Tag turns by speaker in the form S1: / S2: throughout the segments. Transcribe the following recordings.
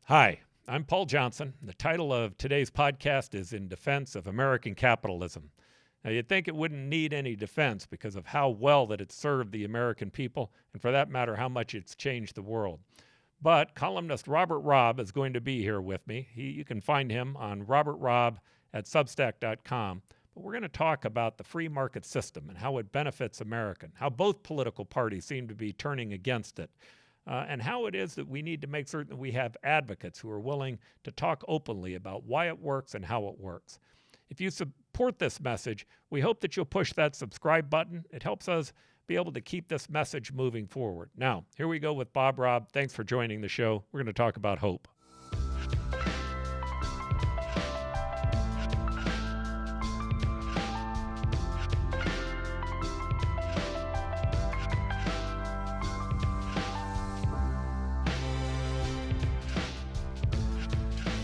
S1: Hi, I'm Paul Johnson. The title of today's podcast is In Defense of American Capitalism. Now, you'd think it wouldn't need any defense because of how well that it's served the American people, and for that matter, how much it's changed the world. But columnist Robert Robb is going to be here with me. You can find him on robertrobb at substack.com. But we're going to talk about the free market system and how it benefits America, how both political parties seem to be turning against it. And how it is that we need to make certain that we have advocates who are willing to talk openly about why it works and how it works. If you support this message, we hope that you'll push that subscribe button. It helps us be able to keep this message moving forward. Now, here we go with Bob Robb. Thanks for joining the show. We're going to talk about hope.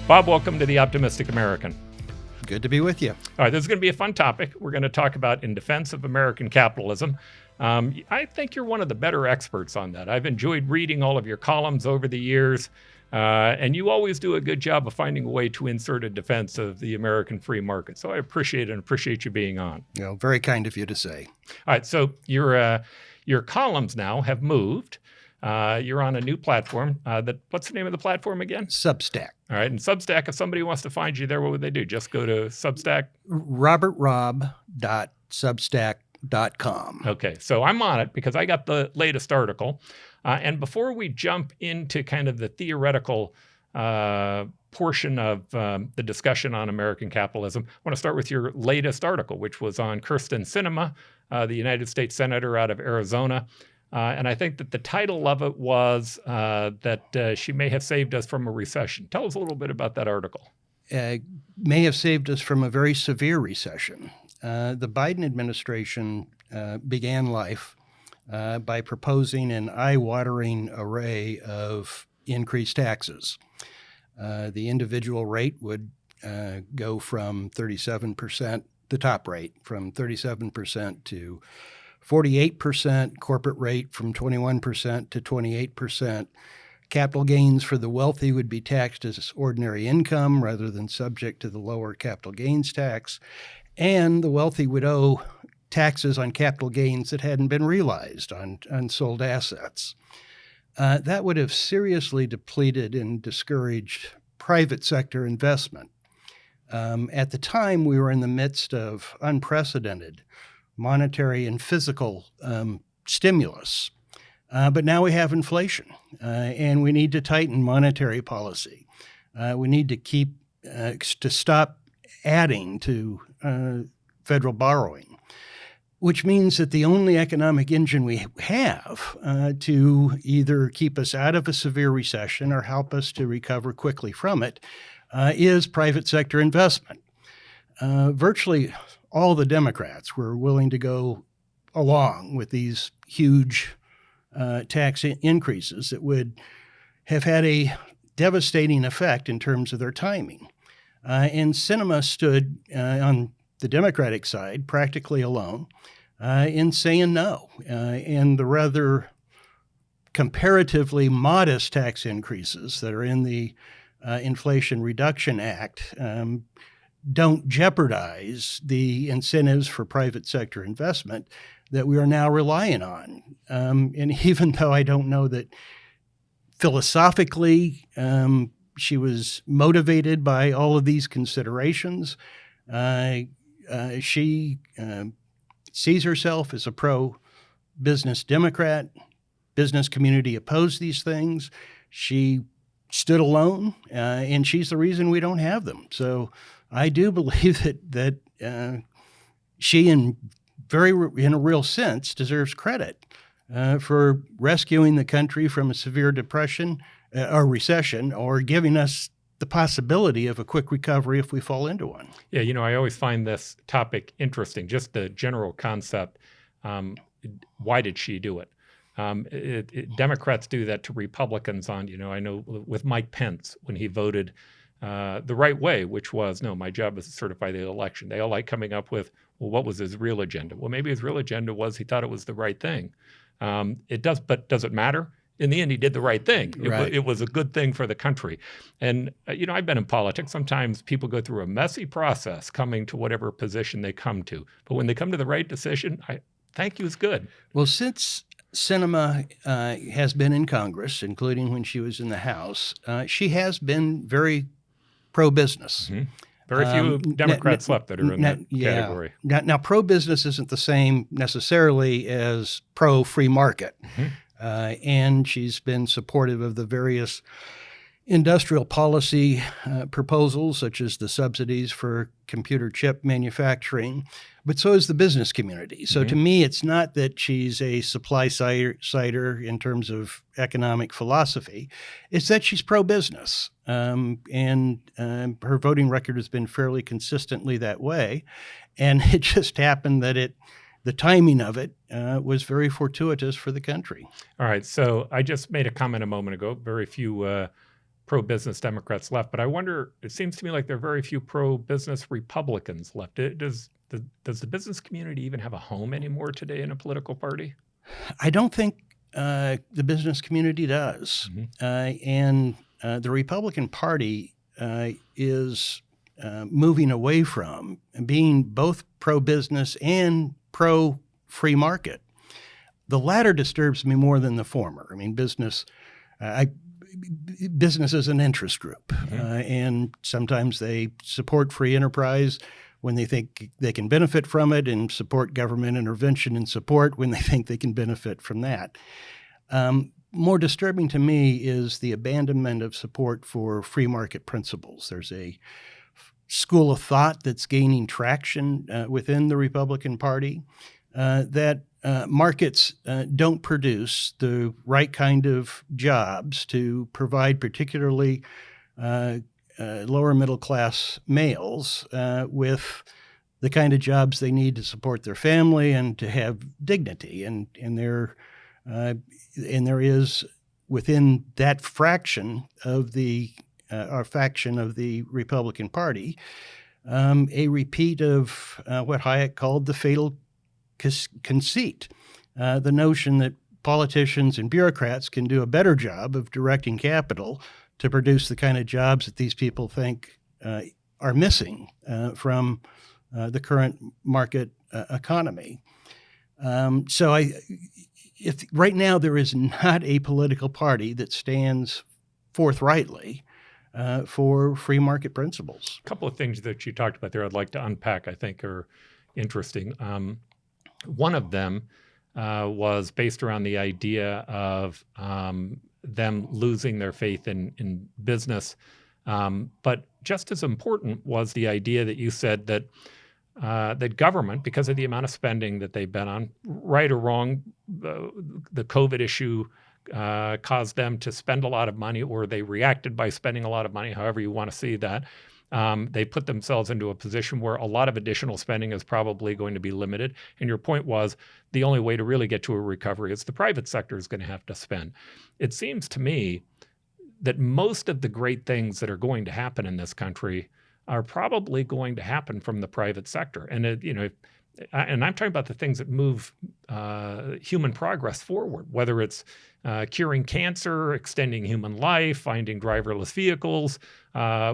S1: Bob, welcome to The Optimistic American.
S2: Good to be with you.
S1: All right, this is going to be a fun topic. We're going to talk about In Defense of American Capitalism. I think you're one of the better experts on that. I've enjoyed reading all of your columns over the years, and you always do a good job of finding a way to insert a defense of the American free market. So I appreciate it and appreciate you being on.
S2: Very kind of you to say.
S1: All right, so your columns now have moved. You're on a new platform. What's the name of the platform again?
S2: Substack.
S1: All right. And Substack, if somebody wants to find you there, what would they do? Just go to Substack?
S2: robertrobb.substack.com.
S1: Okay. So I'm on it because I got the latest article. And before we jump into kind of the theoretical portion of the discussion on American capitalism, I want to start with your latest article, which was on Kyrsten Sinema, the United States Senator out of Arizona. And I think that the title of it was that she may have saved us from a recession. Tell us a little bit about that article.
S2: May have saved us from a very severe recession. The Biden administration began life by proposing an eye-watering array of increased taxes. The individual rate would go from 37%, the top rate, from 37% to 48%, corporate rate from 21% to 28%. Capital gains for the wealthy would be taxed as ordinary income rather than subject to the lower capital gains tax. And the wealthy would owe taxes on capital gains that hadn't been realized on unsold assets. That would have seriously depleted and discouraged private sector investment. At the time, we were in the midst of unprecedented monetary and physical stimulus. But now we have inflation, and we need to tighten monetary policy. We need to stop adding to federal borrowing, which means that the only economic engine we have to either keep us out of a severe recession or help us to recover quickly from it is private sector investment. Virtually all the Democrats were willing to go along with these huge tax increases that would have had a devastating effect in terms of their timing. And Sinema stood on the Democratic side practically alone in saying no. And the rather comparatively modest tax increases that are in the Inflation Reduction Act don't jeopardize the incentives for private sector investment that we are now relying on. And even though I don't know that philosophically she was motivated by all of these considerations, she sees herself as a pro-business Democrat. Business community opposed these things. She stood alone, and she's the reason we don't have them. So I do believe that she, in a real sense, deserves credit for rescuing the country from a severe depression or recession, or giving us the possibility of a quick recovery if we fall into one.
S1: Yeah, I always find this topic interesting, just the general concept. Why did she do it? Democrats do that to Republicans I know with Mike Pence when he voted the right way, which was, no, my job is to certify the election. They all like coming up with, well, what was his real agenda? Well, maybe his real agenda was he thought it was the right thing. But does it matter? in the end, he did the right thing.
S2: Right.
S1: It was a good thing for the country. And, I've been in politics. Sometimes people go through a messy process coming to whatever position they come to. But when they come to the right decision, I think he was good.
S2: Well, since Sinema has been in Congress, including when she was in the House, she has been very pro-business.
S1: Mm-hmm. Very few Democrats left that are in that category.
S2: Now, pro-business isn't the same necessarily as pro-free market.
S1: Mm-hmm.
S2: And she's been supportive of the various industrial policy proposals, such as the subsidies for computer chip manufacturing, but so is the business community. So to me, it's not that she's a supply-sider in terms of economic philosophy. It's that she's pro-business. And her voting record has been fairly consistently that way. And it just happened that the timing of it was very fortuitous for the country.
S1: All right. So I just made a comment a moment ago. Very few pro-business Democrats left, but I wonder, it seems to me like there are very few pro-business Republicans left. Does the business community even have a home anymore today in a political party?
S2: I don't think the business community does. And the Republican Party is moving away from being both pro-business and pro-free market. The latter disturbs me more than the former. I mean, business is an interest group, and sometimes they support free enterprise when they think they can benefit from it, and support government intervention and support when they think they can benefit from that. More disturbing to me is the abandonment of support for free market principles. There's a school of thought that's gaining traction within the Republican Party that markets don't produce the right kind of jobs to provide particularly lower middle class males with the kind of jobs they need to support their family and to have dignity. And there is within that faction of the Republican Party a repeat of what Hayek called the fatal conceit, the notion that politicians and bureaucrats can do a better job of directing capital to produce the kind of jobs that these people think are missing from the current market economy. If right now there is not a political party that stands forthrightly for free market principles.
S1: A couple of things that you talked about there I'd like to unpack, I think are interesting. One of them was based around the idea of them losing their faith in business. But just as important was the idea that you said that that government, because of the amount of spending that they've been on, right or wrong, the COVID issue caused them to spend a lot of money, or they reacted by spending a lot of money, however you want to see that. They put themselves into a position where a lot of additional spending is probably going to be limited. And your point was the only way to really get to a recovery is the private sector is going to have to spend. It seems to me that most of the great things that are going to happen in this country are probably going to happen from the private sector. And and I'm talking about the things that move human progress forward, whether it's curing cancer, extending human life, finding driverless vehicles,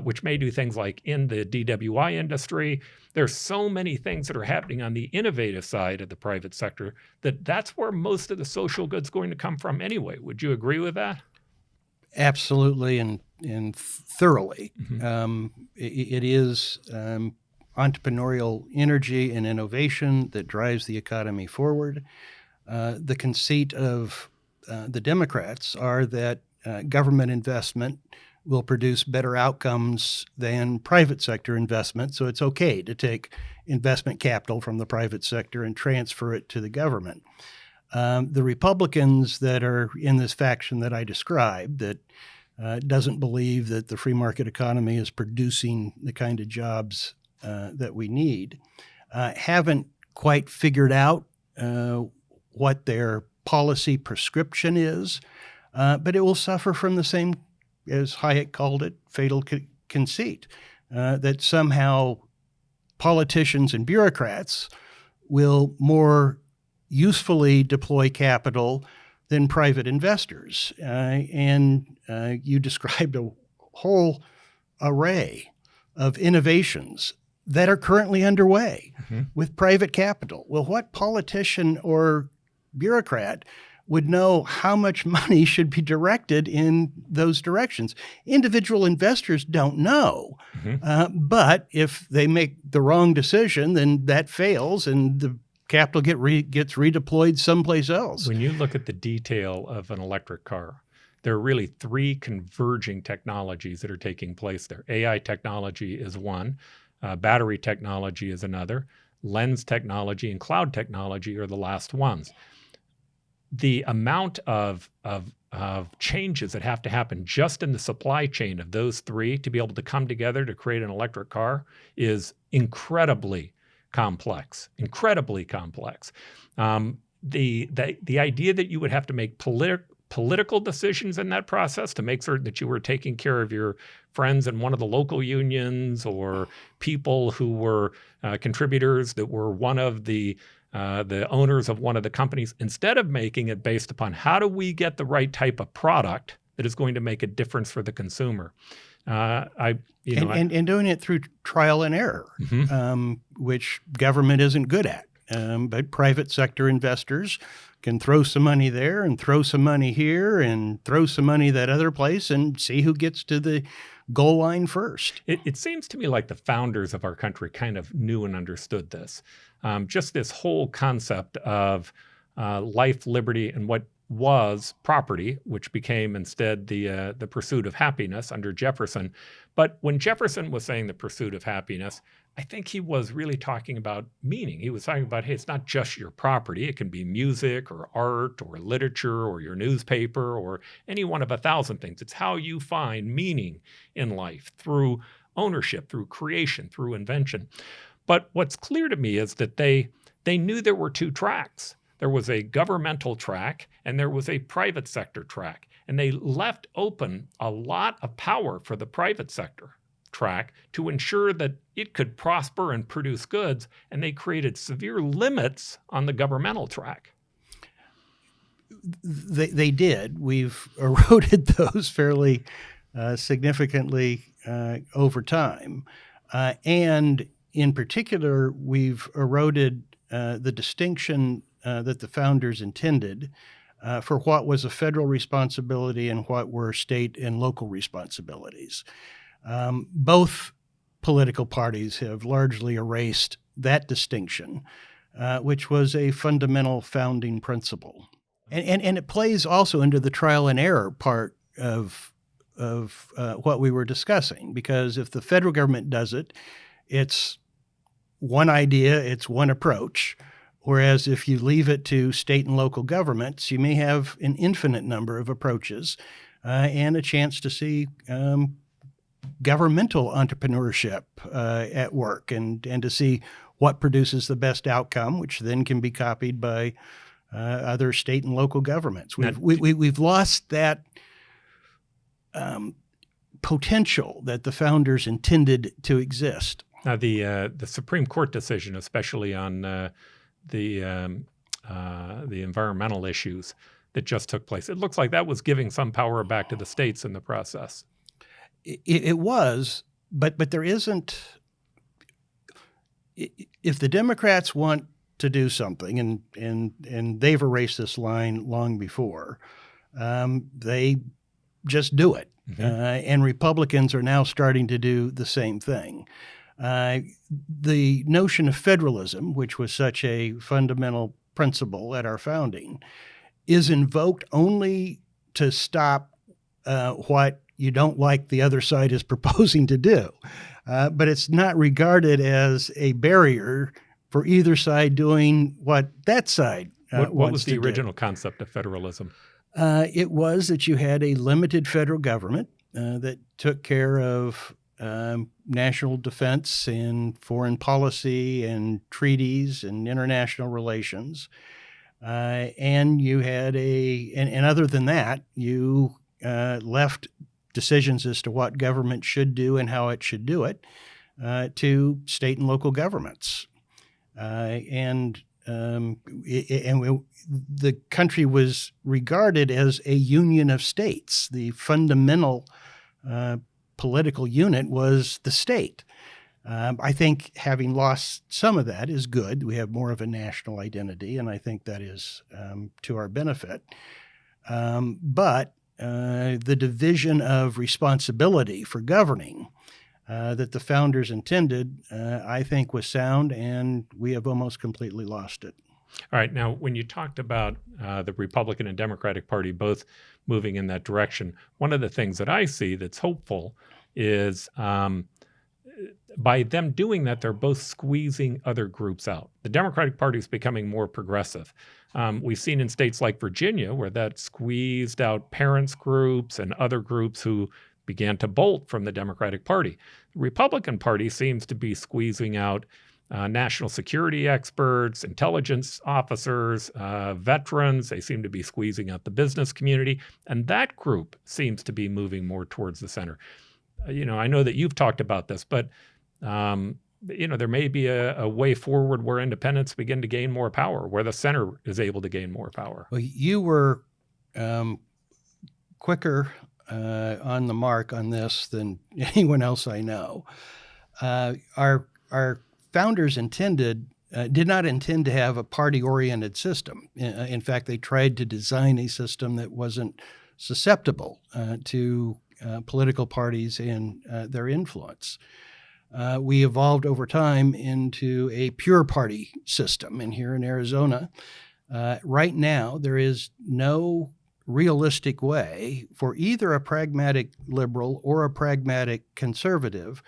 S1: which may do things like in the DWI industry. There's so many things that are happening on the innovative side of the private sector that's where most of the social good's going to come from anyway. Would you agree with that?
S2: Absolutely and thoroughly. It is entrepreneurial energy and innovation that drives the economy forward. The conceit of the Democrats are that government investment will produce better outcomes than private sector investment, so it's okay to take investment capital from the private sector and transfer it to the government. The Republicans that are in this faction that I described, that doesn't believe that the free market economy is producing the kind of jobs that we need, haven't quite figured out what their policy prescription is, but it will suffer from the same, as Hayek called it, fatal conceit, that somehow politicians and bureaucrats will more usefully deploy capital than private investors. And you described a whole array of innovations that are currently underway with private capital. Well, what politician or bureaucrat would know how much money should be directed in those directions? Individual investors don't know. But if they make the wrong decision, then that fails and the capital gets redeployed someplace else.
S1: When you look at the detail of an electric car, there are really three converging technologies that are taking place there. AI technology is one, battery technology is another, lens technology and cloud technology are the last ones. The amount of changes that have to happen just in the supply chain of those three to be able to come together to create an electric car is incredibly complex, incredibly complex. The idea that you would have to make political decisions in that process to make certain that you were taking care of your friends in one of the local unions or people who were contributors that were one of the owners of one of the companies, instead of making it based upon how do we get the right type of product that is going to make a difference for the consumer. And doing it through trial and error,
S2: which government isn't good at. But private sector investors can throw some money there and throw some money here and throw some money that other place and see who gets to the goal line first.
S1: It seems to me like the founders of our country kind of knew and understood this. Just this whole concept of life, liberty, and what was property, which became instead the pursuit of happiness under Jefferson. But when Jefferson was saying the pursuit of happiness, I think he was really talking about meaning. He was talking about, hey, it's not just your property. It can be music or art or literature or your newspaper or any one of 1,000 things. It's how you find meaning in life through ownership, through creation, through invention. But what's clear to me is that they knew there were two tracks. There was a governmental track and there was a private sector track. And they left open a lot of power for the private sector track to ensure that it could prosper and produce goods. And they created severe limits on the governmental track.
S2: They did. We've eroded those fairly significantly over time. And in particular, we've eroded the distinction that the founders intended for what was a federal responsibility and what were state and local responsibilities. Both political parties have largely erased that distinction, which was a fundamental founding principle. And it plays also into the trial and error part of what we were discussing, because if the federal government does it, it's one idea, it's one approach. Whereas if you leave it to state and local governments, you may have an infinite number of approaches and a chance to see governmental entrepreneurship at work and to see what produces the best outcome, which then can be copied by other state and local governments. We've lost that potential that the founders intended to exist.
S1: Now, the Supreme Court decision, especially on the environmental issues that just took place, it looks like that was giving some power back to the states in the process.
S2: It was, but there isn't. If the Democrats want to do something, and they've erased this line long before, they just do it. And Republicans are now starting to do the same thing. The notion of federalism, which was such a fundamental principle at our founding, is invoked only to stop what you don't like the other side is proposing to do. But it's not regarded as a barrier for either side doing what that side
S1: What was the
S2: to do.
S1: original concept of federalism?
S2: It was that you had a limited federal government that took care of national defense and foreign policy and treaties and international relations. And you had and other than that, you left decisions as to what government should do and how it should do it to state and local governments. And the country was regarded as a union of states. The fundamental political unit was the state. I think having lost some of that is good. We have more of a national identity, and I think that is to our benefit. But the division of responsibility for governing that the founders intended, I think, was sound, and we have almost completely lost it.
S1: All right. Now, when you talked about the Republican and Democratic Party both moving in that direction, one of the things that I see that's hopeful is by them doing that, they're both squeezing other groups out. The Democratic Party is becoming more progressive. We've seen in states like Virginia where that squeezed out parents groups and other groups who began to bolt from the Democratic Party. The Republican Party seems to be squeezing out national security experts, intelligence officers, veterans. They seem to be squeezing out the business community. And that group seems to be moving more towards the center. I know that you've talked about this, but there may be a way forward where independents begin to gain more power, where the center is able to gain more power.
S2: Well, you were quicker on the mark on this than anyone else I know. Our founders did not intend to have a party-oriented system. In fact, they tried to design a system that wasn't susceptible to political parties and their influence. We evolved over time into a pure party system. And here in Arizona, right now, there is no realistic way for either a pragmatic liberal or a pragmatic conservative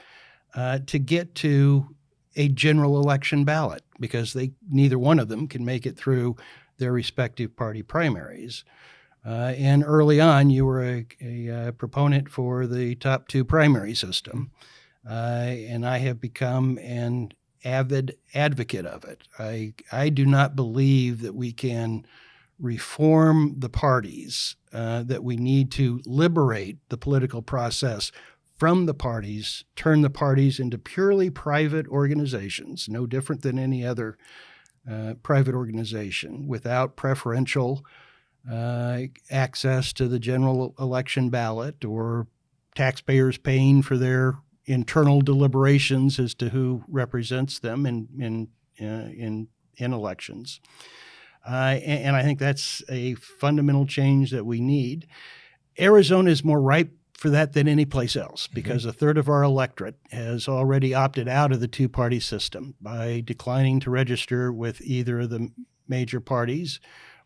S2: to get to a general election ballot, because neither one of them can make it through their respective party primaries. And early on, you were a proponent for the top two primary system. And I have become an avid advocate of it. I do not believe that we can reform the parties, that we need to liberate the political process from the parties, turn the parties into purely private organizations, no different than any other private organization, without preferential access to the general election ballot or taxpayers paying for their internal deliberations as to who represents them in elections. And I think that's a fundamental change that we need. Arizona is more ripe for that than any place else, because a third of our electorate has already opted out of the two-party system by declining to register with either of the major parties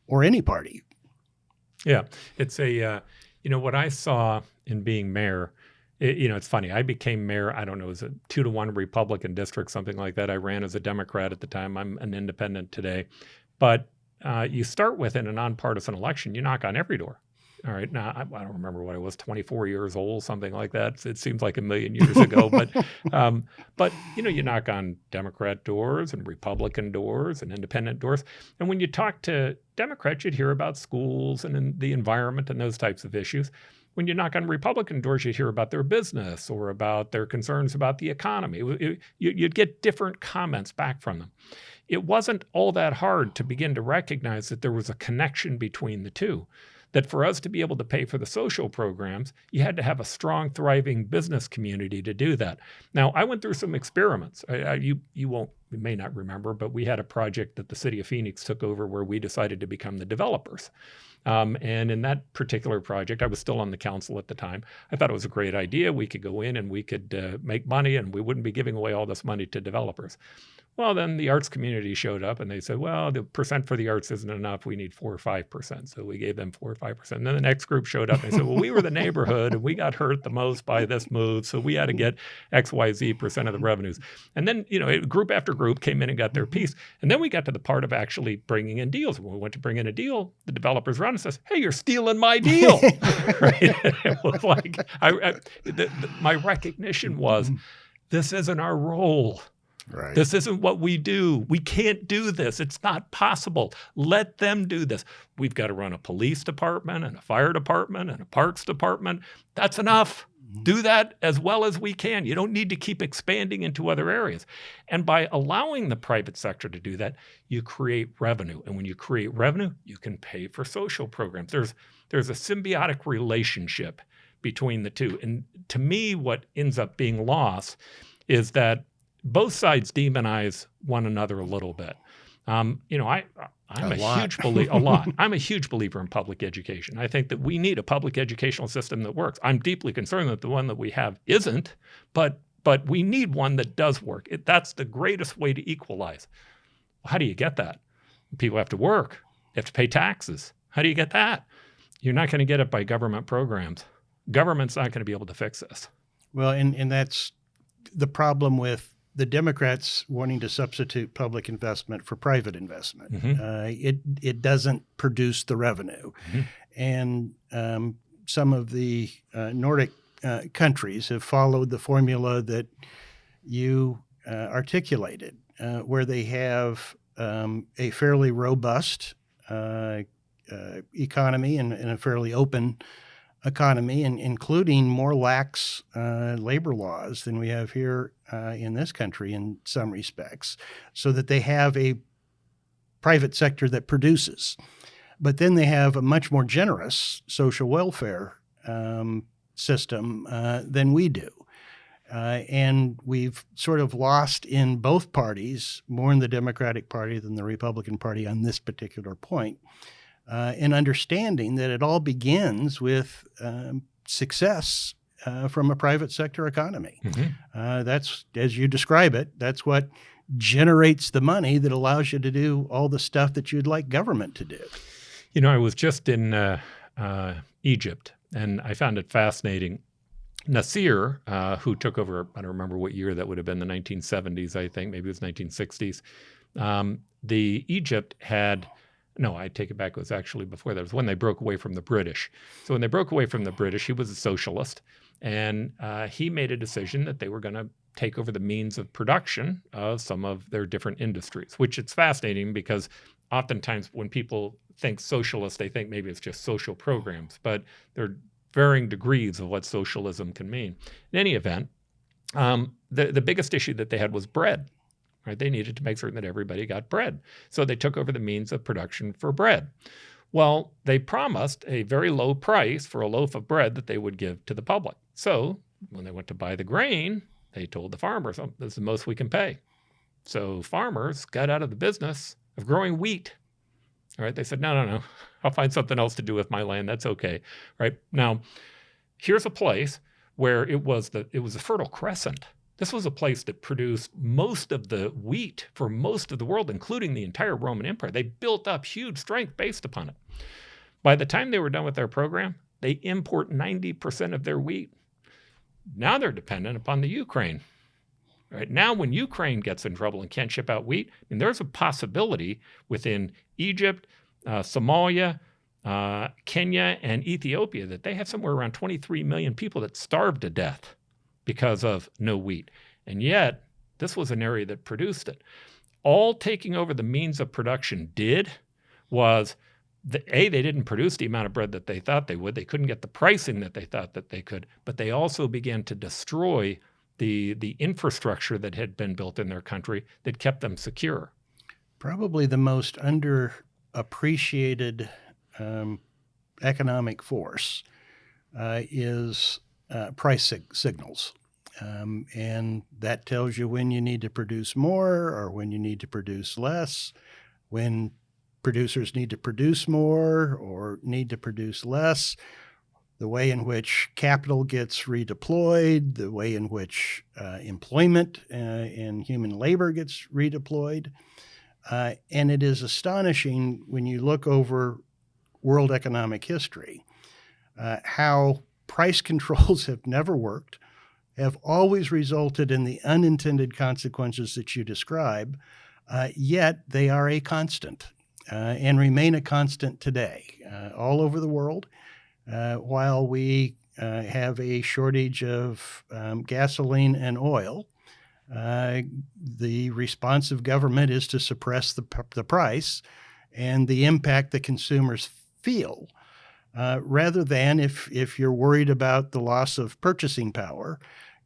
S2: or any party.
S1: Yeah, it's what I saw in being mayor, it's funny. I became mayor, I don't know, it was a 2-to-1 Republican district, something like that. I ran as a Democrat at the time. I'm an independent today. But you start with in a nonpartisan election, you knock on every door. All right. Now, I don't remember what I was, 24 years old, something like that. It seems like a million years ago. But you knock on Democrat doors and Republican doors and independent doors. And when you talk to Democrats, you'd hear about schools and the environment and those types of issues. When you knock on Republican doors, you hear about their business or about their concerns about the economy. You'd get different comments back from them. It wasn't all that hard to begin to recognize that there was a connection between the two. That for us to be able to pay for the social programs, you had to have a strong, thriving business community to do that. Now, I went through some experiments. You may not remember, but we had a project that the city of Phoenix took over where we decided to become the developers. And in that particular project, I was still on the council at the time. I thought it was a great idea. We could go in and we could make money, and we wouldn't be giving away all this money to developers. Well, then the arts community showed up and they said, well, the percent for the arts isn't enough. We need 4 or 5%. So we gave them 4 or 5%. And then the next group showed up and they said, well, we were the neighborhood and we got hurt the most by this move. So we had to get XYZ% of the revenues. And then, group after group came in and got their piece. And then we got to the part of actually bringing in deals. When we went to bring in a deal, the developers run and says, hey, you're stealing my deal. Right? It was like, my recognition was, this isn't our role.
S2: Right.
S1: This isn't what we do. We can't do this. It's not possible. Let them do this. We've got to run a police department and a fire department and a parks department. That's enough. Do that as well as we can. You don't need to keep expanding into other areas. And by allowing the private sector to do that, you create revenue. And when you create revenue, you can pay for social programs. There's a symbiotic relationship between the two. And to me, what ends up being lost is that both sides demonize one another a little bit. I'm a huge believer. A lot. I'm a huge believer in public education. I think that we need a public educational system that works. I'm deeply concerned that the one that we have isn't, but we need one that does work. That's the greatest way to equalize. How do you get that? People have to work. They have to pay taxes. How do you get that? You're not going to get it by government programs. Government's not going to be able to fix this.
S2: Well, and that's the problem with the Democrats wanting to substitute public investment for private investment. It doesn't produce the revenue. And some of the Nordic countries have followed the formula that you articulated, where they have a fairly robust economy and a fairly open economy, and including more lax labor laws than we have here in this country in some respects, so that they have a private sector that produces. But then they have a much more generous social welfare system than we do. And we've sort of lost in both parties, more in the Democratic Party than the Republican Party on this particular point, in understanding that it all begins with success from a private sector economy. That's, as you describe it, that's what generates the money that allows you to do all the stuff that you'd like government to do.
S1: You know, I was just in Egypt, and I found it fascinating. Nasser, who took over, I don't remember what year that would have been, the 1970s, I think, maybe it was 1960s. Egypt had, no, I take it back, it was actually before that. It was when they broke away from the British. So when they broke away from the British, he was a socialist, and he made a decision that they were going to take over the means of production of some of their different industries, which it's fascinating because oftentimes when people think socialist, they think maybe it's just social programs, but there are varying degrees of what socialism can mean. In any event, the biggest issue that they had was bread. Right? They needed to make certain that everybody got bread. So they took over the means of production for bread. Well, they promised a very low price for a loaf of bread that they would give to the public. So when they went to buy the grain, they told the farmers, oh, this is the most we can pay. So farmers got out of the business of growing wheat. All right, they said, no, I'll find something else to do with my land. That's okay. Right? Now, here's a place where it was a fertile crescent. This was a place that produced most of the wheat for most of the world, including the entire Roman Empire. They built up huge strength based upon it. By the time they were done with their program, they import 90% of their wheat. Now they're dependent upon the Ukraine. Right? Now when Ukraine gets in trouble and can't ship out wheat, and there's a possibility within Egypt, Somalia, Kenya, and Ethiopia that they have somewhere around 23 million people that starved to death because of no wheat. And yet, this was an area that produced it. All taking over the means of production did was, they didn't produce the amount of bread that they thought they would. They couldn't get the pricing that they thought that they could, but they also began to destroy the infrastructure that had been built in their country that kept them secure.
S2: Probably the most underappreciated economic force is price signals. And that tells you when you need to produce more or when you need to produce less, when producers need to produce more or need to produce less, the way in which capital gets redeployed, the way in which employment and human labor gets redeployed. And it is astonishing when you look over world economic history, how price controls have never worked, have always resulted in the unintended consequences that you describe, yet they are a constant and remain a constant today all over the world. While we have a shortage of gasoline and oil, the response of government is to suppress the price, and the impact that consumers feel rather than if you're worried about the loss of purchasing power,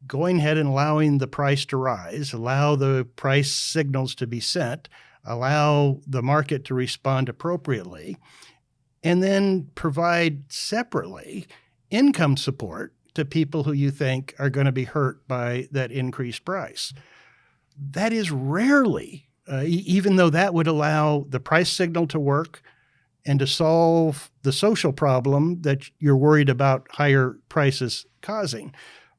S2: going ahead and allowing the price to rise, allow the price signals to be sent, allow the market to respond appropriately, and then provide separately income support to people who you think are going to be hurt by that increased price. That is rarely, even though that would allow the price signal to work and to solve the social problem that you're worried about higher prices causing.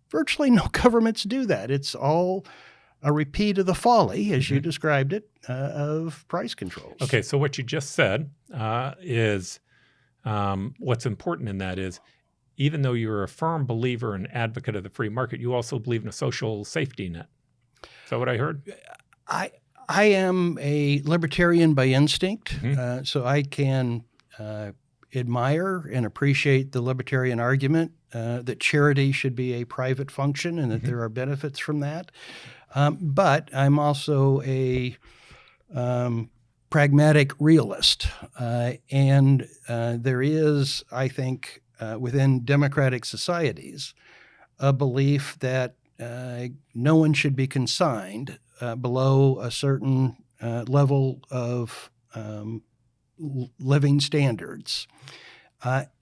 S2: Virtually no governments do that. It's all a repeat of the folly, as you described it, of price controls.
S1: Okay, so what you just said is what's important in that is even though you're a firm believer and advocate of the free market, you also believe in a social safety net. Is that what I heard?
S2: I am a libertarian by instinct, so I can admire and appreciate the libertarian argument that charity should be a private function and that there are benefits from that. But I'm also a pragmatic realist. And there is, I think, within democratic societies, a belief that no one should be consigned below a certain level of living standards.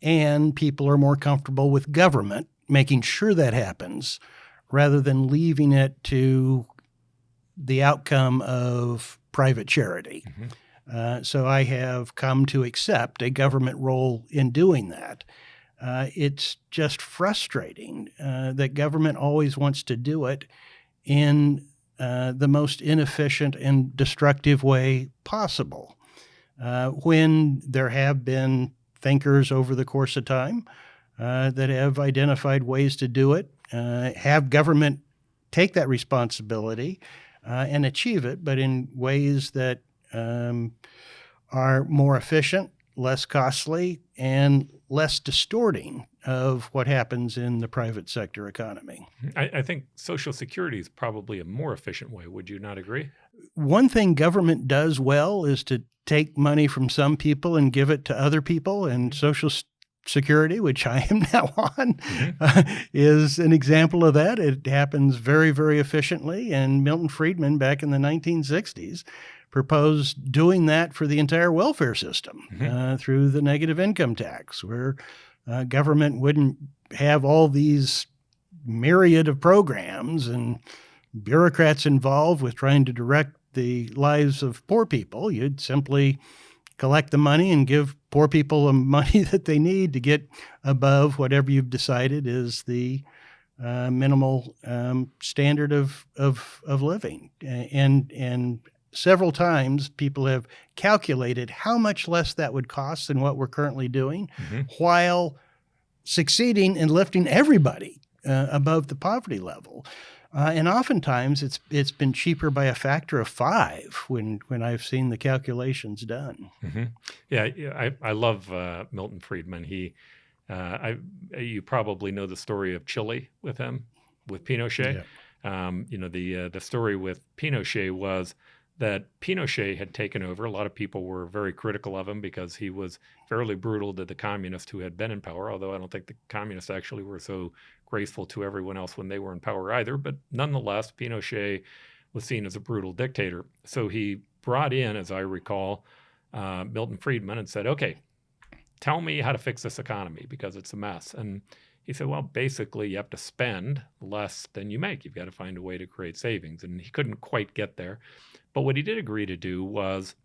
S2: And people are more comfortable with government making sure that happens rather than leaving it to the outcome of private charity. So I have come to accept a government role in doing that. It's just frustrating that government always wants to do it in the most inefficient and destructive way possible. When there have been thinkers over the course of time that have identified ways to do it, have government take that responsibility and achieve it, but in ways that are more efficient, less costly, and less distorting of what happens in the private sector economy.
S1: I think Social Security is probably a more efficient way. Would you not agree?
S2: One thing government does well is to take money from some people and give it to other people, and Social Security, which I am now on, is an example of that. It happens very, very efficiently, and Milton Friedman back in the 1960s proposed doing that for the entire welfare system through the negative income tax, where government wouldn't have all these myriad of programs and bureaucrats involved with trying to direct the lives of poor people. You'd simply collect the money and give poor people the money that they need to get above whatever you've decided is the minimal standard of living. And several times people have calculated how much less that would cost than what we're currently doing while succeeding in lifting everybody above the poverty level. And oftentimes it's been cheaper by a factor of 5 when I've seen the calculations done.
S1: Yeah, I love Milton Friedman. You probably know the story of Chile with him, with Pinochet. Yeah. The story with Pinochet was that Pinochet had taken over. A lot of people were very critical of him because he was fairly brutal to the communists who had been in power, although I don't think the communists actually were so graceful to everyone else when they were in power either. But nonetheless, Pinochet was seen as a brutal dictator. So he brought in, as I recall, Milton Friedman and said, okay, tell me how to fix this economy because it's a mess. And he said, well, basically, you have to spend less than you make. You've got to find a way to create savings. And he couldn't quite get there. But what he did agree to do was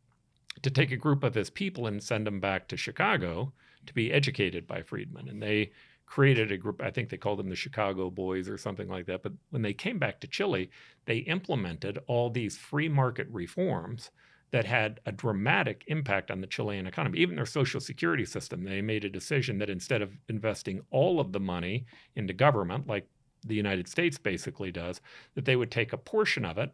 S1: to take a group of his people and send them back to Chicago to be educated by Friedman. And they created a group, I think they called them the Chicago Boys or something like that. But when they came back to Chile, they implemented all these free market reforms that had a dramatic impact on the Chilean economy. Even their social security system, they made a decision that instead of investing all of the money into government, like the United States basically does, that they would take a portion of it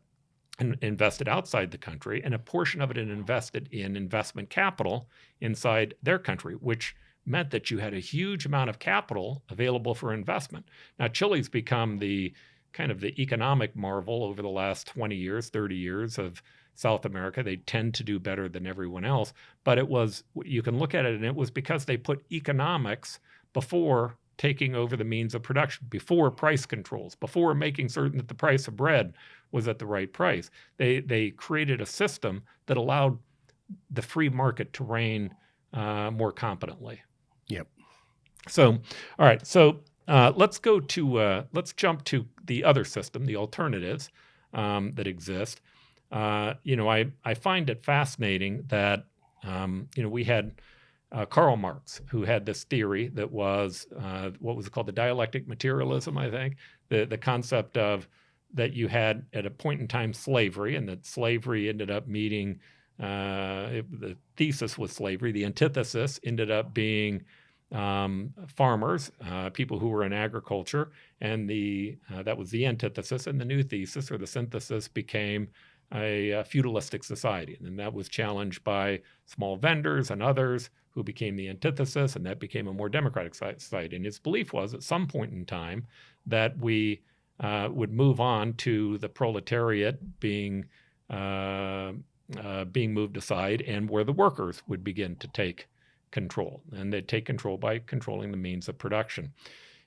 S1: and invest it outside the country, and a portion of it and invested in investment capital inside their country, which meant that you had a huge amount of capital available for investment. Now, Chile's become the kind of the economic marvel over the last 20 years, 30 years of South America. They tend to do better than everyone else. But you can look at it, and it was because they put economics before taking over the means of production, before price controls, before making certain that the price of bread was at the right price. They created a system that allowed the free market to reign more competently.
S2: Yep.
S1: So, all right. So let's jump to the other system, the alternatives that exist. I find it fascinating that we had Karl Marx, who had this theory that was what was called the dialectic materialism, I think, the concept of that you had at a point in time slavery, and that slavery ended up meeting the thesis was slavery. The antithesis ended up being farmers, people who were in agriculture, and that was the antithesis, and the new thesis or the synthesis became a feudalistic society. And that was challenged by small vendors and others who became the antithesis, and that became a more democratic society. And his belief was at some point in time that we would move on to the proletariat being moved aside, and where the workers would begin to take control. And they'd take control by controlling the means of production.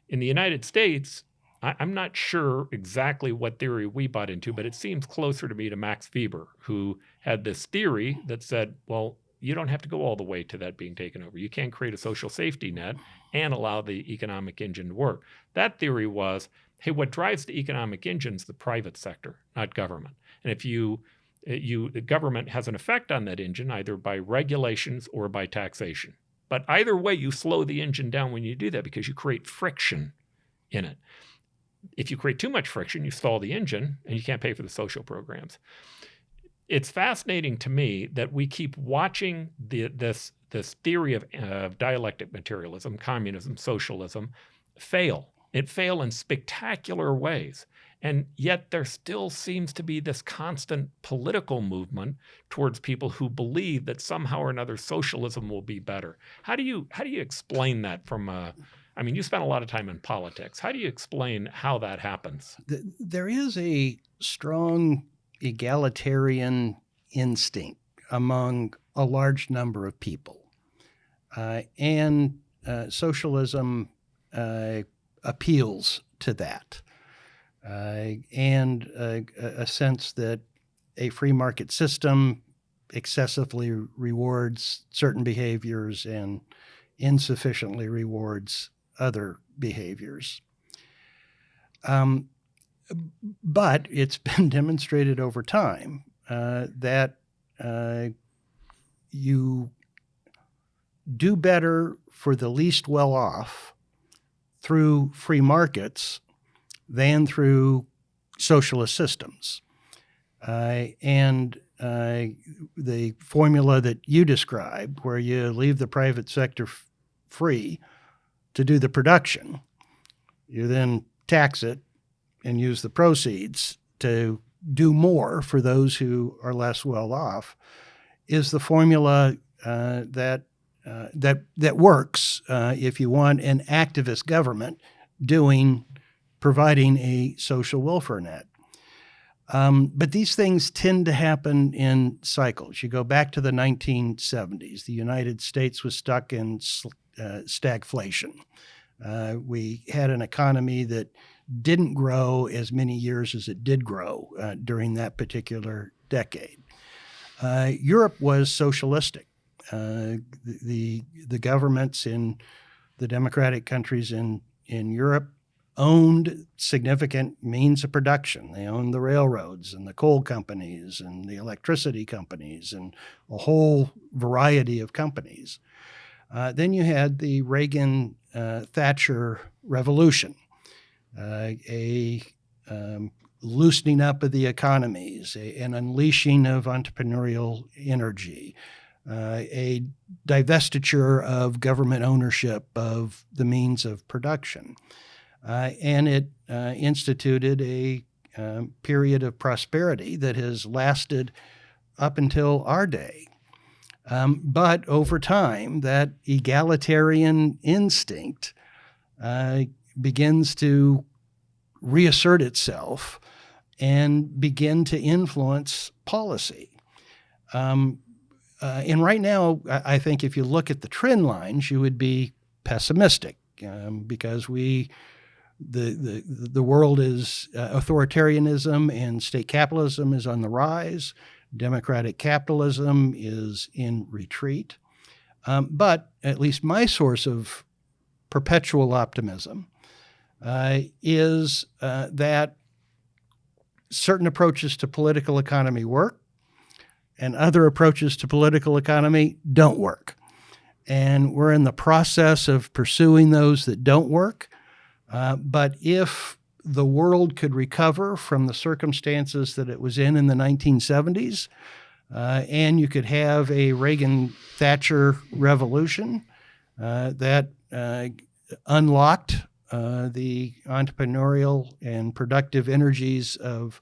S1: In the United States, I'm not sure exactly what theory we bought into, but it seems closer to me to Max Weber, who had this theory that said, well, you don't have to go all the way to that being taken over. You can create a social safety net and allow the economic engine to work. That theory was, hey, what drives the economic engine is the private sector, not government. And if the government has an effect on that engine, either by regulations or by taxation. But either way, you slow the engine down when you do that because you create friction in it. If you create too much friction, you stall the engine and you can't pay for the social programs. It's fascinating to me that we keep watching this theory of dialectic materialism, communism, socialism, fail. It fail in spectacular ways. And yet there still seems to be this constant political movement towards people who believe that somehow or another socialism will be better. How do you explain that you spent a lot of time in politics. How do you explain how that happens?
S2: There is a strong egalitarian instinct among a large number of people. And socialism appeals to that. And a sense that a free market system excessively rewards certain behaviors and insufficiently rewards other behaviors. But it's been demonstrated over time that you do better for the least well-off through free markets than through socialist systems. And the formula that you described, where you leave the private sector free to do the production, you then tax it and use the proceeds to do more for those who are less well off, is the formula that works if you want an activist government providing a social welfare net. But these things tend to happen in cycles. You go back to the 1970s. The United States was stuck in stagflation. We had an economy that didn't grow as many years as it did grow during that particular decade. Europe was socialistic. The governments in the democratic countries in Europe owned significant means of production. They owned the railroads and the coal companies and the electricity companies and a whole variety of companies. Then you had the Reagan Thatcher revolution, a loosening up of the economies, an unleashing of entrepreneurial energy, a divestiture of government ownership of the means of production. And it instituted a period of prosperity that has lasted up until our day. But over time, that egalitarian instinct begins to reassert itself and begin to influence policy. And right now, I think if you look at the trend lines, you would be pessimistic because the world is authoritarianism and state capitalism is on the rise. Democratic capitalism is in retreat. But at least my source of perpetual optimism is that certain approaches to political economy work and other approaches to political economy don't work. And we're in the process of pursuing those that don't work. But if the world could recover from the circumstances that it was in the 1970s, and you could have a Reagan-Thatcher revolution that unlocked the entrepreneurial and productive energies of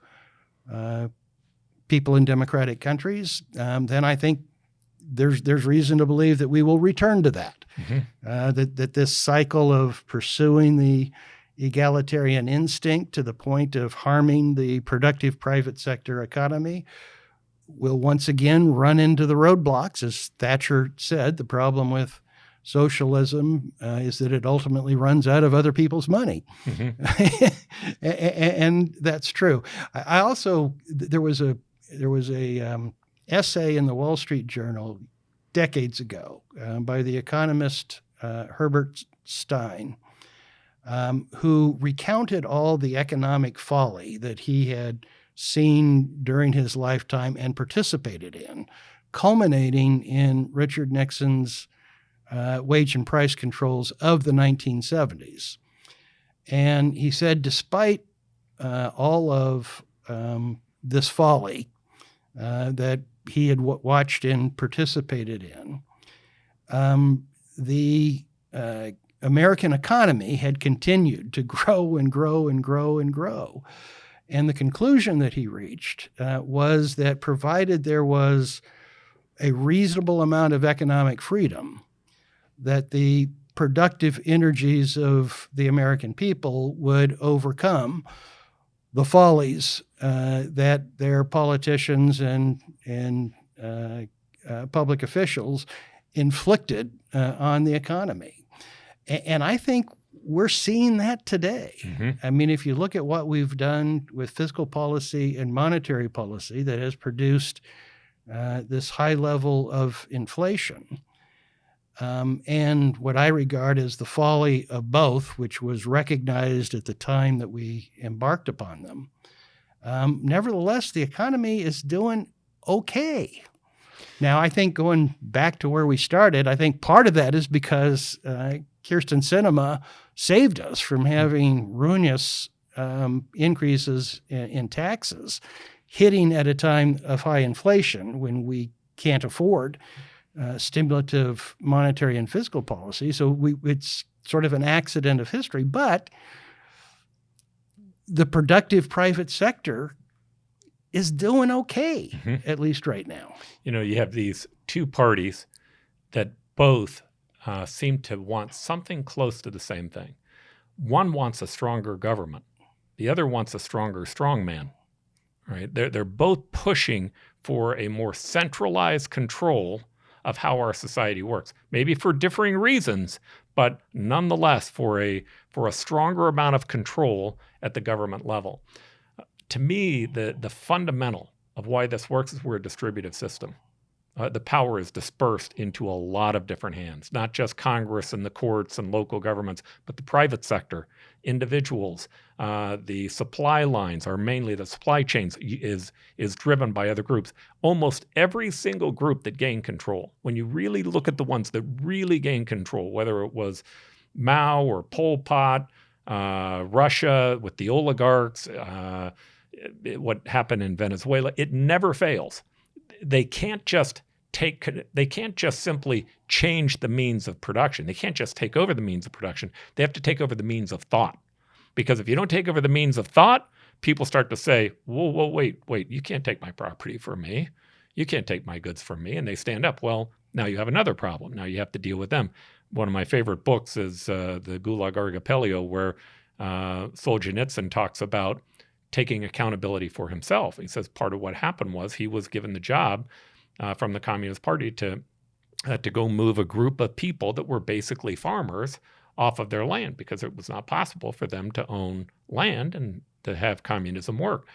S2: people in democratic countries, then I think there's reason to believe that we will return to that. That this cycle of pursuing the egalitarian instinct to the point of harming the productive private sector economy will once again run into the roadblocks. As Thatcher said, the problem with socialism is that it ultimately runs out of other people's money. And that's true. I also, there was a essay in the Wall Street Journal decades ago by the economist Herbert Stein, who recounted all the economic folly that he had seen during his lifetime and participated in, culminating in Richard Nixon's wage and price controls of the 1970s. And he said, despite all of this folly that he had watched and participated in, the American economy had continued to grow and grow and grow and grow. And the conclusion that he reached was that provided there was a reasonable amount of economic freedom, that the productive energies of the American people would overcome the follies that their politicians and public officials inflicted on the economy. And I think we're seeing that today. I mean, if you look at what we've done with fiscal policy and monetary policy that has produced this high level of inflation, and what I regard as the folly of both, which was recognized at the time that we embarked upon them, nevertheless, the economy is doing okay. Now, I think going back to where we started, I think part of that is because Kyrsten Sinema saved us from having ruinous increases in taxes, hitting at a time of high inflation when we can't afford stimulative monetary and fiscal policy. So it's sort of an accident of history. But the productive private sector is doing okay, at least right now.
S1: You know, you have these two parties that both seem to want something close to the same thing. One wants a stronger government. The other wants a stronger strongman, right? They're both pushing for a more centralized control of how our society works, maybe for differing reasons, but nonetheless for a stronger amount of control at the government level. To me, the fundamental of why this works is we're a distributive system. The power is dispersed into a lot of different hands, not just Congress and the courts and local governments, but the private sector, individuals. The supply lines are mainly the supply chains is driven by other groups. Almost every single group that gained control, when you really look at the ones that really gained control, whether it was Mao or Pol Pot, Russia with the oligarchs, what happened in Venezuela, it never fails. They can't just simply change the means of production. They can't just take over the means of production. They have to take over the means of thought. Because if you don't take over the means of thought, people start to say, whoa, wait, you can't take my property from me. You can't take my goods from me. And they stand up. Well, now you have another problem. Now you have to deal with them. One of my favorite books is the Gulag Archipelago, where Solzhenitsyn talks about taking accountability for himself. He says part of what happened was he was given the job from the Communist Party to go move a group of people that were basically farmers off of their land, because it was not possible for them to own land and to have communism work.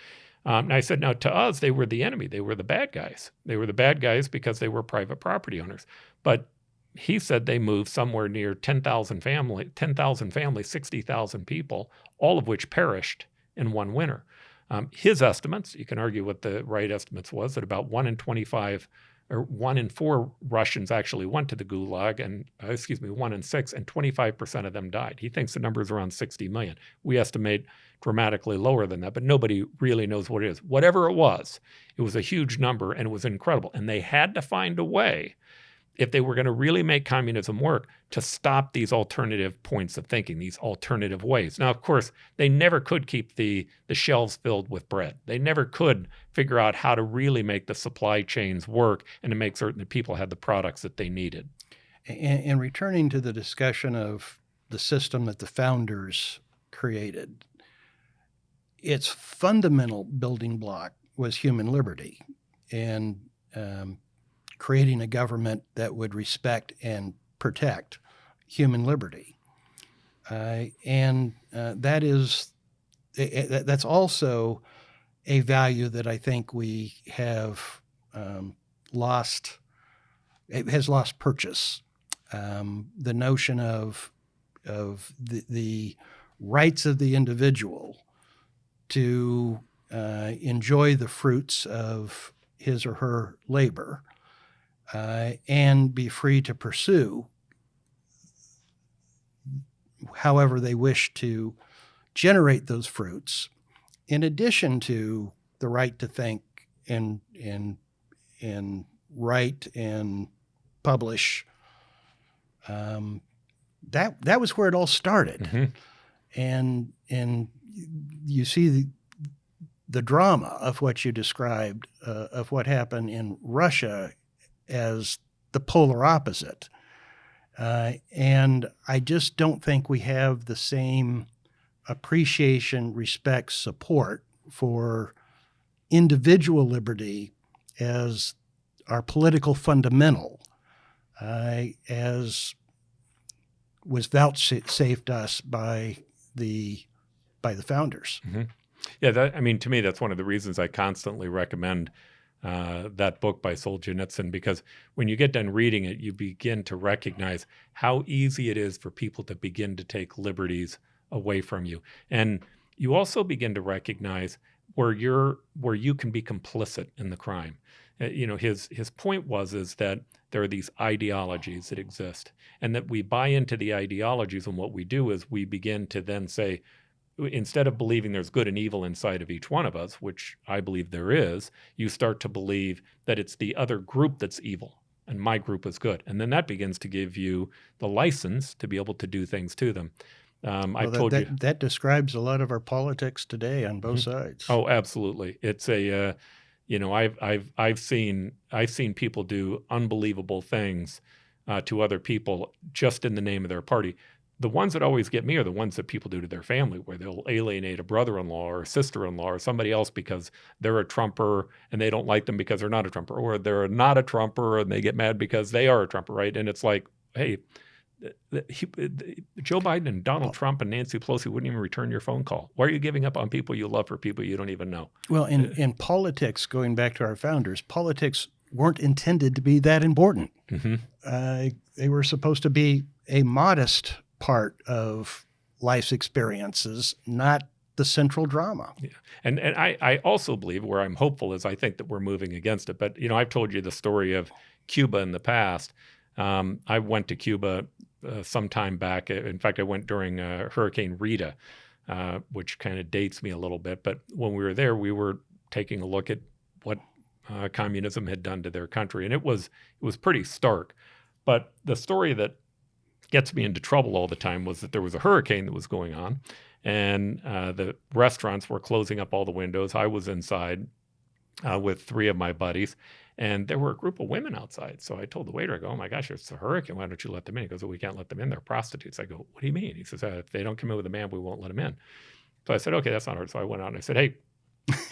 S1: And I said, now to us, they were the enemy. They were the bad guys. They were the bad guys because they were private property owners. But he said they moved somewhere near 10,000 families, 60,000 people, all of which perished in one winter. His estimates, you can argue what the right estimates was, that about 1 in 25 or 1 in 4 Russians actually went to the Gulag, and 1 in 6, and 25% of them died. He thinks the number is around 60 million. We estimate dramatically lower than that, but nobody really knows what it is. Whatever it was a huge number, and it was incredible. And they had to find a way, if they were going to really make communism work, to stop these alternative points of thinking, these alternative ways. Now, of course, they never could keep the shelves filled with bread. They never could figure out how to really make the supply chains work and to make certain that people had the products that they needed.
S2: And returning to the discussion of the system that the founders created, its fundamental building block was human liberty, and creating a government that would respect and protect human liberty. That's also a value that I think we have lost. It has lost purchase. The notion of the rights of the individual to enjoy the fruits of his or her labor, and be free to pursue however they wish to generate those fruits, in addition to the right to think and write and publish. That was where it all started. Mm-hmm. And you see the drama of what you described, of what happened in Russia, as the polar opposite. And I just don't think we have the same appreciation, respect, support for individual liberty as our political fundamental, as was vouchsafed us by the founders.
S1: Mm-hmm. Yeah, to me, that's one of the reasons I constantly recommend that book by Solzhenitsyn, because when you get done reading it, you begin to recognize how easy it is for people to begin to take liberties away from you. And you also begin to recognize where you can be complicit in the crime. His point is that there are these ideologies that exist, and that we buy into the ideologies, and what we do is we begin to then say, instead of believing there's good and evil inside of each one of us, which I believe there is, you start to believe that it's the other group that's evil and my group is good. And then that begins to give you the license to be able to do things to them.
S2: That describes a lot of our politics today on both sides.
S1: Oh, absolutely. It's I've seen people do unbelievable things to other people just in the name of their party. The ones that always get me are the ones that people do to their family, where they'll alienate a brother-in-law or a sister-in-law or somebody else because they're a Trumper and they don't like them because they're not a Trumper, or they're not a Trumper and they get mad because they are a Trumper, right? And it's like, hey, Joe Biden and Donald Trump and Nancy Pelosi wouldn't even return your phone call. Why are you giving up on people you love for people you don't even know?
S2: Well, in politics, going back to our founders, politics weren't intended to be that important. Mm-hmm. They were supposed to be a modest part of life's experiences, not the central drama.
S1: Yeah. And I also believe, where I'm hopeful, is I think that we're moving against it. But, I've told you the story of Cuba in the past. I went to Cuba some time back. In fact, I went during Hurricane Rita, which kind of dates me a little bit. But when we were there, we were taking a look at what communism had done to their country. And it was pretty stark. But the story that gets me into trouble all the time was that there was a hurricane that was going on, and the restaurants were closing up all the windows. I was inside with 3 of my buddies, and there were a group of women outside. So I told the waiter, I go, oh my gosh, it's a hurricane. Why don't you let them in? He goes, well, we can't let them in. They're prostitutes. I go, what do you mean? He says, if they don't come in with a man, we won't let them in. So I said, okay, that's not hard. So I went out and I said, hey,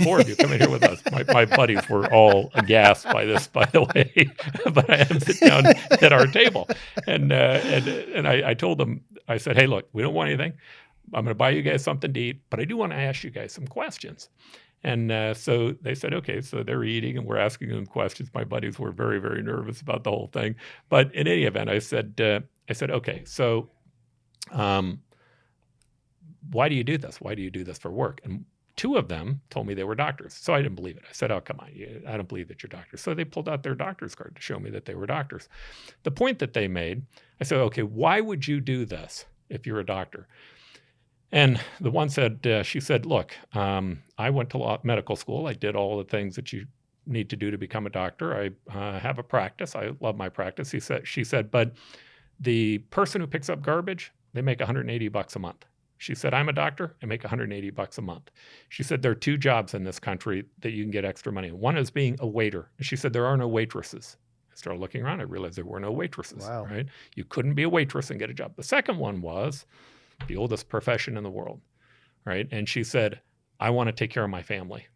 S1: 4 of you come in here with us. My buddies were all aghast by this, by the way. But I had them sit down at our table. And I told them, I said, hey, look, we don't want anything. I'm going to buy you guys something to eat, but I do want to ask you guys some questions. And so they said, okay, so they're eating and we're asking them questions. My buddies were very, very nervous about the whole thing. But in any event, I said, okay, so why do you do this? Why do you do this for work? And 2 of them told me they were doctors. So I didn't believe it. I said, oh, come on, I don't believe that you're doctors. So they pulled out their doctor's card to show me that they were doctors. The point that they made, I said, okay, why would you do this if you're a doctor? And the one said, she said, look, I went to medical school. I did all the things that you need to do to become a doctor. I have a practice. I love my practice. She said, but the person who picks up garbage, they make $180 a month. She said, I'm a doctor. I make $180 a month. She said, there are 2 jobs in this country that you can get extra money. One is being a waiter. And she said, there are no waitresses. I started looking around. I realized there were no waitresses.
S2: Wow.
S1: Right? You couldn't be a waitress and get a job. The second one was the oldest profession in the world, right? And she said, I want to take care of my family.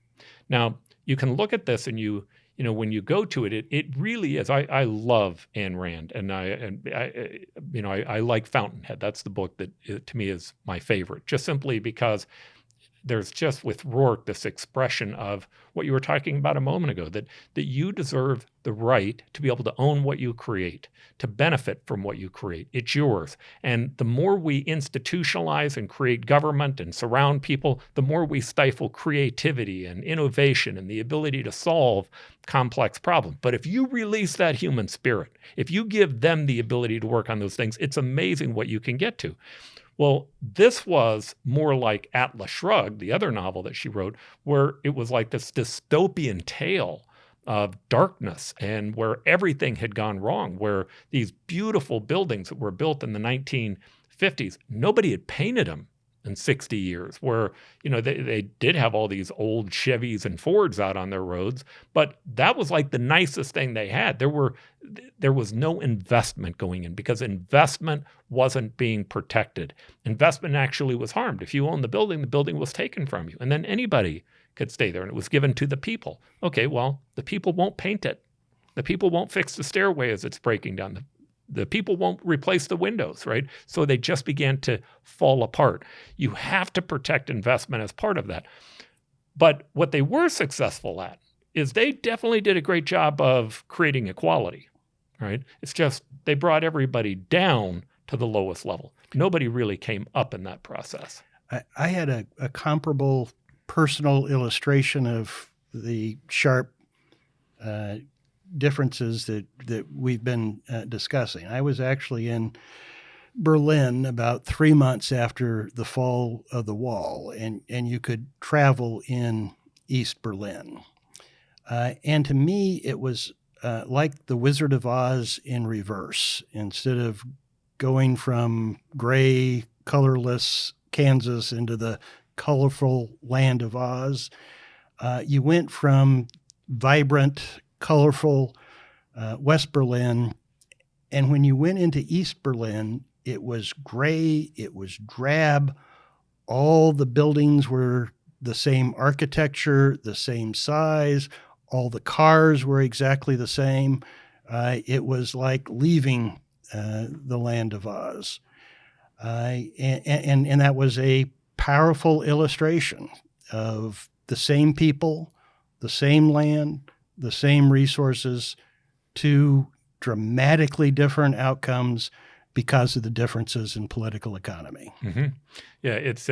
S1: Now, you can look at this and when you go to it, it really is. I love Ayn Rand, and I like Fountainhead. That's the book that to me is my favorite, just simply because there's just with Rourke this expression of what you were talking about a moment ago, that you deserve the right to be able to own what you create, to benefit from what you create. It's yours. And the more we institutionalize and create government and surround people, the more we stifle creativity and innovation and the ability to solve complex problems. But if you release that human spirit, if you give them the ability to work on those things, it's amazing what you can get to. Well, this was more like Atlas Shrugged, the other novel that she wrote, where it was like this dystopian tale of darkness and where everything had gone wrong, where these beautiful buildings that were built in the 1950s, nobody had painted them in 60 years, where, they did have all these old Chevys and Fords out on their roads, but that was like the nicest thing they had. There was no investment going in because investment wasn't being protected. Investment actually was harmed. If you owned the building was taken from you, and then anybody could stay there, and it was given to the people. Okay, well, the people won't paint it. The people won't fix the stairway as it's breaking down. The people won't replace the windows, right? So they just began to fall apart. You have to protect investment as part of that. But what they were successful at is they definitely did a great job of creating equality, right? It's just they brought everybody down to the lowest level. Nobody really came up in that process.
S2: I had a comparable personal illustration of the sharp differences that we've been discussing. I was actually in Berlin about 3 months after the fall of the wall, and you could travel in East Berlin. And to me, it was like the Wizard of Oz in reverse. Instead of going from gray, colorless Kansas into the colorful land of Oz, you went from vibrant, colorful West Berlin, and when you went into East Berlin, it was gray, it was drab. All the buildings were the same architecture, the same size. All the cars were exactly the same. It was like leaving the land of Oz. And that was a powerful illustration of the same people, the same land, the same resources, 2 dramatically different outcomes because of the differences in political economy.
S1: Mm-hmm. Yeah, it's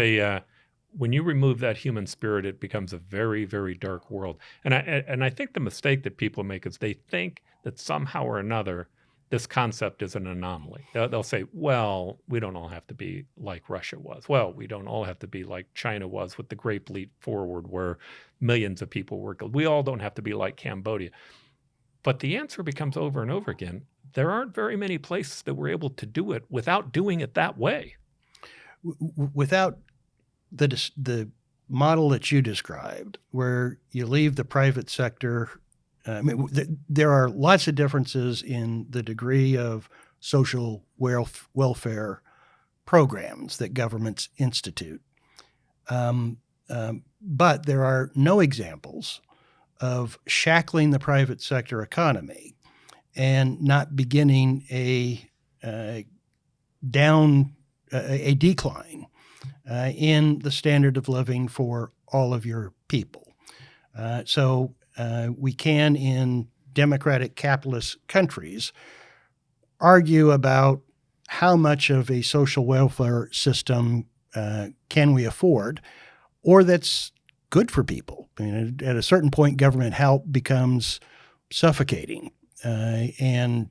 S1: when you remove that human spirit, it becomes a very, very dark world. And I think the mistake that people make is they think that somehow or another this concept is an anomaly. They'll say, well, we don't all have to be like Russia was. Well, we don't all have to be like China was with the Great Leap Forward where millions of people were killed. We all don't have to be like Cambodia. But the answer becomes over and over again, there aren't very many places that were able to do it without doing it that way.
S2: Without the model that you described, where you leave the private sector, there are lots of differences in the degree of social welfare programs that governments institute. But there are no examples of shackling the private sector economy and not beginning a decline in the standard of living for all of your people. So we can, in democratic capitalist countries, argue about how much of a social welfare system can we afford, or that's good for people. I mean, at a certain point, government help becomes suffocating and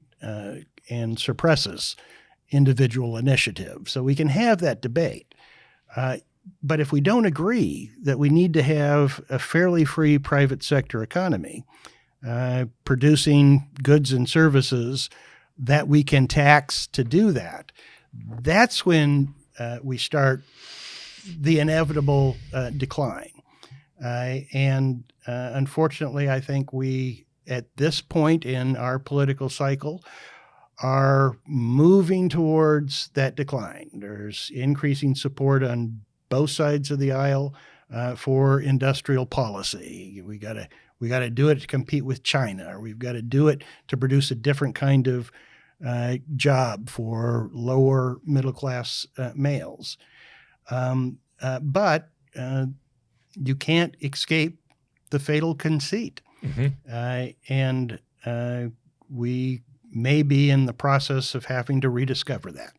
S2: suppresses individual initiative. So we can have that debate. But if we don't agree that we need to have a fairly free private sector economy, producing goods and services that we can tax to do that, that's when we start the inevitable decline. And unfortunately, I think we, at this point in our political cycle, are moving towards that decline. There's increasing support on both sides of the aisle for industrial policy. We got to do it to compete with China, or we've got to do it to produce a different kind of job for lower middle class males. But you can't escape the fatal conceit. And we may be in the process of having to rediscover that.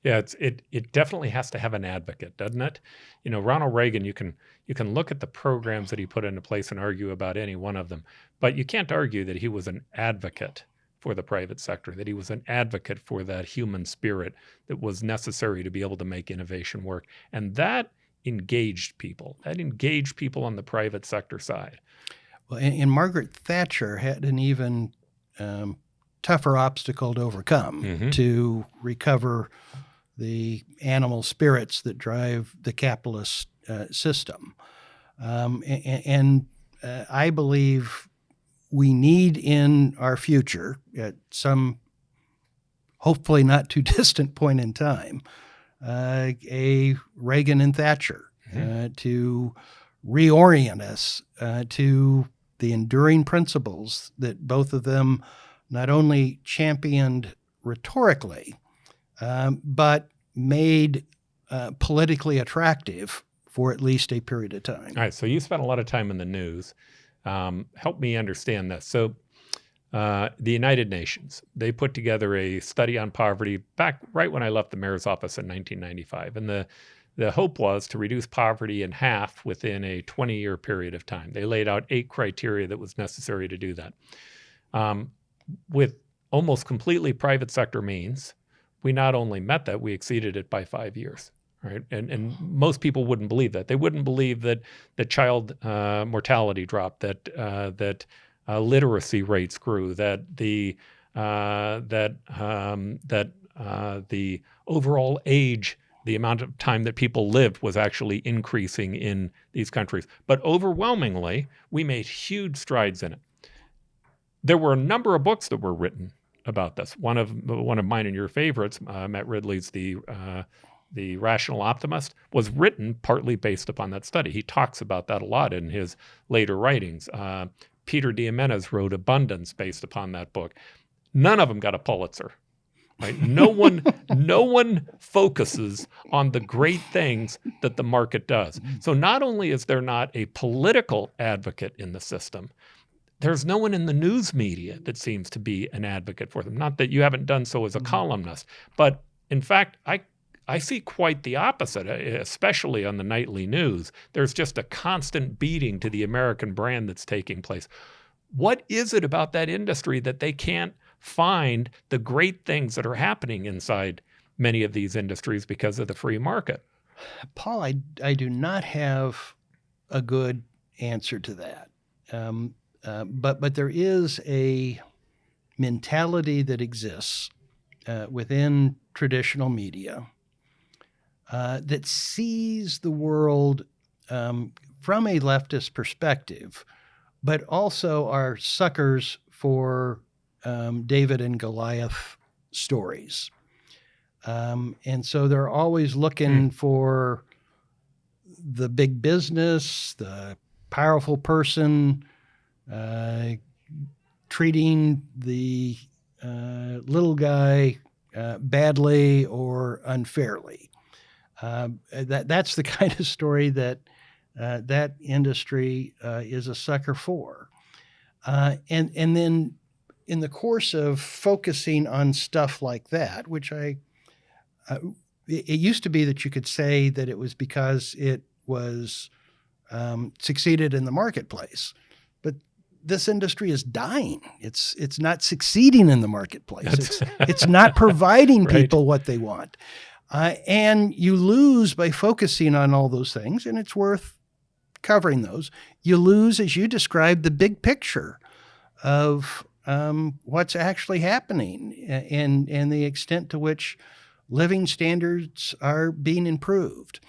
S1: Yeah, it definitely has to have an advocate, doesn't it? You know, Ronald Reagan, you can look at the programs that he put into place and argue about any one of them, but you can't argue that he was an advocate for the private sector, that he was an advocate for that human spirit that was necessary to be able to make innovation work. And that engaged people. That engaged people on the private sector side.
S2: Well, and Margaret Thatcher had an even tougher obstacle to overcome to recover the animal spirits that drive the capitalist system. And I believe we need in our future, at some hopefully not too distant point in time, a Reagan and Thatcher to reorient us to the enduring principles that both of them not only championed rhetorically, but made politically attractive for at least a period of time.
S1: All right, so you spent a lot of time in the news. Help me understand this. So the United Nations, they put together a study on poverty back right when I left the mayor's office in 1995. And the hope was to reduce poverty in half within a 20-year period of time. They laid out 8 criteria that was necessary to do that. With almost completely private sector means, we not only met that, we exceeded it by 5 years. Right? And most people wouldn't believe that. They wouldn't believe that child mortality dropped, that literacy rates grew, that the overall age, the amount of time that people lived, was actually increasing in these countries. But overwhelmingly, we made huge strides in it. There were a number of books that were written about this. One of mine and your favorites, Matt Ridley's The Rational Optimist, was written partly based upon that study. He talks about that a lot in his later writings. Peter Diamandis wrote Abundance based upon that book. None of them got a Pulitzer. Right? No one focuses on the great things that the market does. So not only is there not a political advocate in the system, there's no one in the news media that seems to be an advocate for them. Not that you haven't done so as a columnist, but in fact, I see quite the opposite, especially on the nightly news. There's just a constant beating to the American brand that's taking place. What is it about that industry that they can't find the great things that are happening inside many of these industries because of the free market?
S2: Paul, I do not have a good answer to that. But there is a mentality that exists within traditional media that sees the world from a leftist perspective, but also are suckers for David and Goliath stories. And so they're always looking for the big business, the powerful person treating the little guy badly or unfairly. That's the kind of story that that industry is a sucker for. And then in the course of focusing on stuff like that, which it used to be that you could say that it was because it was succeeded in the marketplace. But this industry is dying. It's not succeeding in the marketplace. It's not providing
S1: Right.
S2: people what they want. And you lose by focusing on all those things, and it's worth covering those. You lose, as you described, the big picture of what's actually happening and the extent to which living standards are being improved.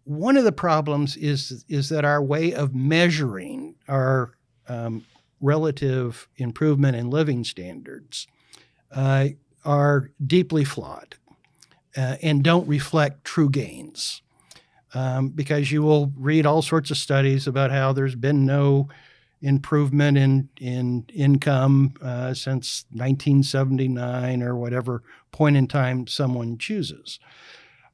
S2: One of the problems is that our way of measuring our relative improvement in living standards are deeply flawed and don't reflect true gains. Because you will read all sorts of studies about how there's been no improvement in income since 1979 or whatever point in time someone chooses.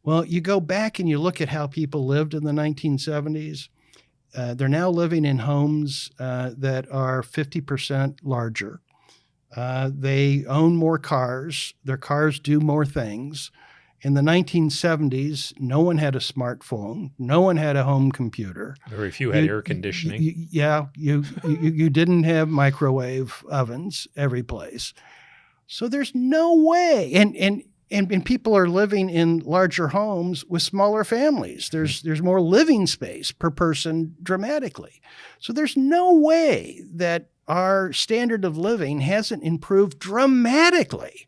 S2: Well, you go back and you look at how people lived in the 1970s. They're now living in homes that are 50% larger. They own more cars. Their cars do more things. In the 1970s, no one had a smartphone. No one had a home computer.
S1: Very few had air conditioning.
S2: You didn't have microwave ovens every place. So there's no way. And people are living in larger homes with smaller families. There's more living space per person dramatically. So there's no way that our standard of living hasn't improved dramatically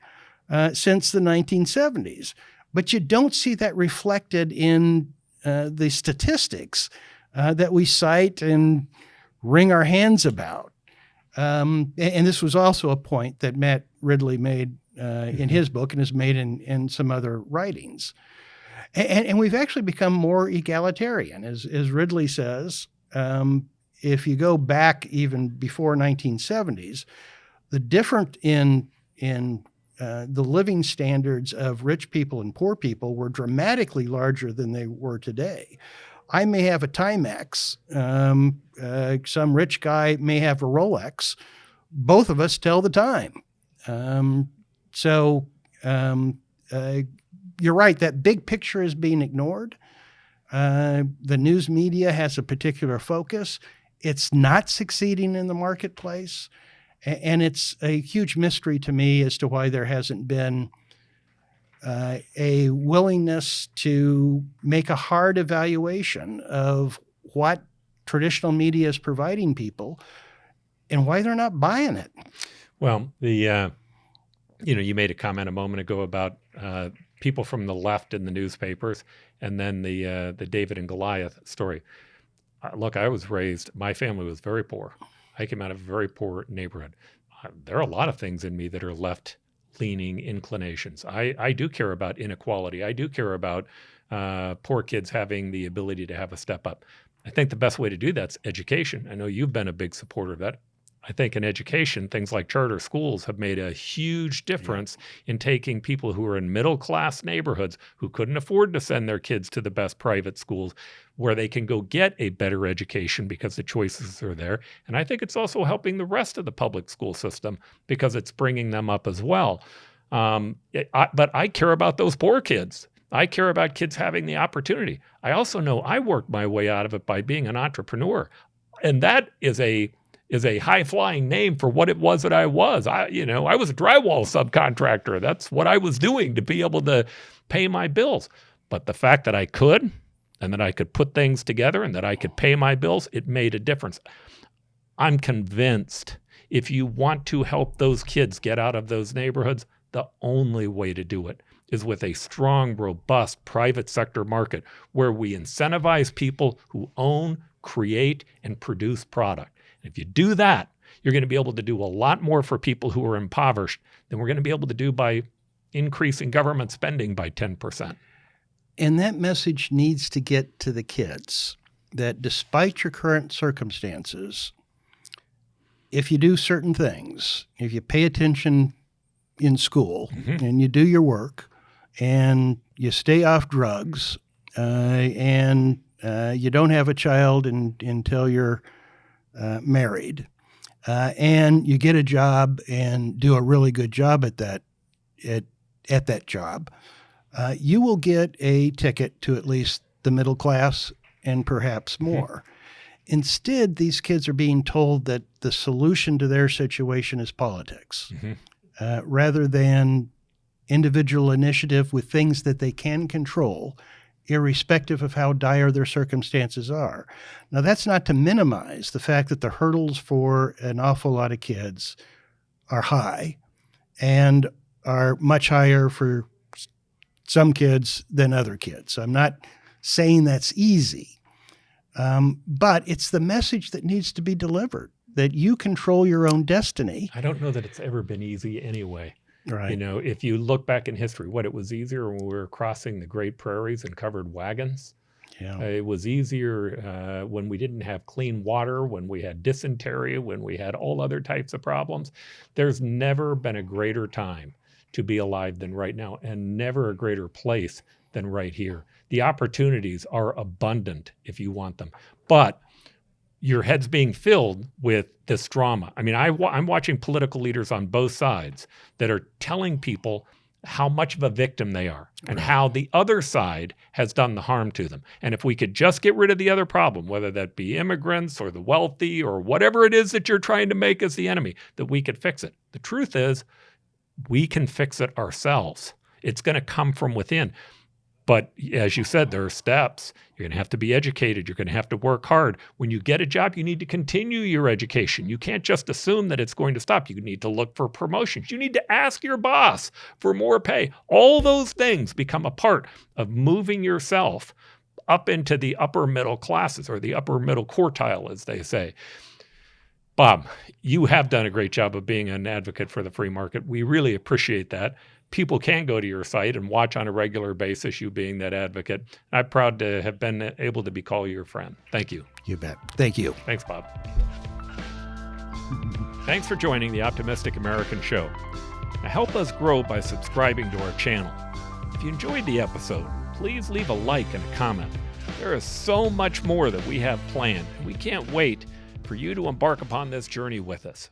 S2: since the 1970s. But you don't see that reflected in the statistics that we cite and wring our hands about. And this was also a point that Matt Ridley made in his book and has made in some other writings. And we've actually become more egalitarian. As Ridley says, if you go back even before 1970s, the difference in the living standards of rich people and poor people were dramatically larger than they were today. I may have a Timex. Some rich guy may have a Rolex. Both of us tell the time. So you're right, that big picture is being ignored. The news media has a particular focus. It's not succeeding in the marketplace. And it's a huge mystery to me as to why there hasn't been a willingness to make a hard evaluation of what traditional media is providing people and why they're not buying it.
S1: Well, you made a comment a moment ago about people from the left in the newspapers, and then the David and Goliath story. Look, my family was very poor. I came out of a very poor neighborhood. There are a lot of things in me that are left-leaning inclinations. I do care about inequality. I do care about poor kids having the ability to have a step up. I think the best way to do that's education. I know you've been a big supporter of that. I think in education, things like charter schools have made a huge difference in taking people who are in middle-class neighborhoods who couldn't afford to send their kids to the best private schools where they can go get a better education because the choices are there. And I think it's also helping the rest of the public school system because it's bringing them up as well. But I care about those poor kids. I care about kids having the opportunity. I also know I worked my way out of it by being an entrepreneur. And that is a high-flying name for what it was that I was. I was a drywall subcontractor. That's what I was doing to be able to pay my bills. But the fact that I could, and that I could put things together, and that I could pay my bills, it made a difference. I'm convinced if you want to help those kids get out of those neighborhoods, the only way to do it is with a strong, robust private sector market where we incentivize people who own, create, and produce product. If you do that, you're going to be able to do a lot more for people who are impoverished than we're going to be able to do by increasing government spending by 10%.
S2: And that message needs to get to the kids that despite your current circumstances, if you do certain things, if you pay attention in school and you do your work and you stay off drugs and you don't have a child until you're married and you get a job and do a really good job at that job, you will get a ticket to at least the middle class and perhaps more. Instead, these kids are being told that the solution to their situation is politics, rather than individual initiative with things that they can control, irrespective of how dire their circumstances are. Now, that's not to minimize the fact that the hurdles for an awful lot of kids are high and are much higher for some kids than other kids. I'm not saying that's easy, but it's the message that needs to be delivered, that you control your own destiny.
S1: I don't know that it's ever been easy anyway.
S2: Right.
S1: You know, if you look back in history, it was easier when we were crossing the Great Prairies in covered wagons.
S2: Yeah.
S1: It was easier when we didn't have clean water, when we had dysentery, when we had all other types of problems. There's never been a greater time to be alive than right now, and never a greater place than right here. The opportunities are abundant if you want them, but your head's being filled with this drama. I mean, I'm watching political leaders on both sides that are telling people how much of a victim they are and how the other side has done the harm to them. And if we could just get rid of the other problem, whether that be immigrants or the wealthy or whatever it is that you're trying to make as the enemy, that we could fix it. The truth is, we can fix it ourselves. It's going to come from within. But as you said, there are steps. You're going to have to be educated. You're going to have to work hard. When you get a job, you need to continue your education. You can't just assume that it's going to stop. You need to look for promotions. You need to ask your boss for more pay. All those things become a part of moving yourself up into the upper middle classes, or the upper middle quartile, as they say. Bob, you have done a great job of being an advocate for the free market. We really appreciate that. People can go to your site and watch on a regular basis, you being that advocate. I'm proud to have been able to call you your friend. Thank you.
S2: You bet. Thank you.
S1: Thanks, Bob. Thanks for joining the Optimistic American Show. Now, help us grow by subscribing to our channel. If you enjoyed the episode, please leave a like and a comment. There is so much more that we have planned, and we can't wait for you to embark upon this journey with us.